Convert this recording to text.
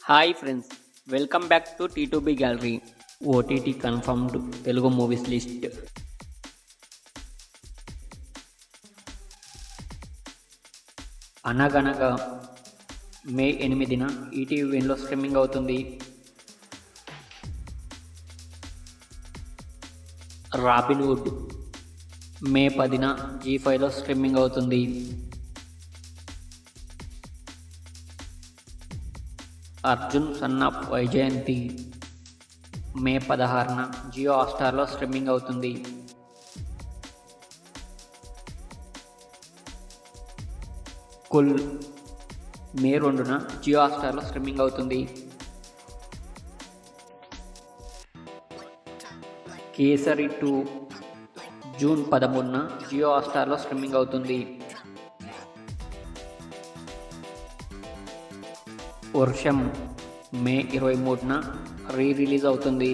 Hi friends, welcome back to T2B gallery. OTT confirmed Telugu movies list. Anaganaga May 8న ETV విన్లో streaming అవుతుంది. Robinhood May 10న జీ5లో streaming అవుతుంది. Arjun son of Vyjayanthi May 16న జియో హాట్‌స్టార్లో స్ట్రీమింగ్ అవుతుంది. కుల్ మే 2న జియో హాట్‌స్టార్లో స్ట్రీమింగ్ అవుతుంది. కేసరి 2 జూన్ 13న జియో హాట్‌స్టార్లో స్ట్రీమింగ్ అవుతుంది. వర్షం మే 23న రిలీజ్ అవుతుంది.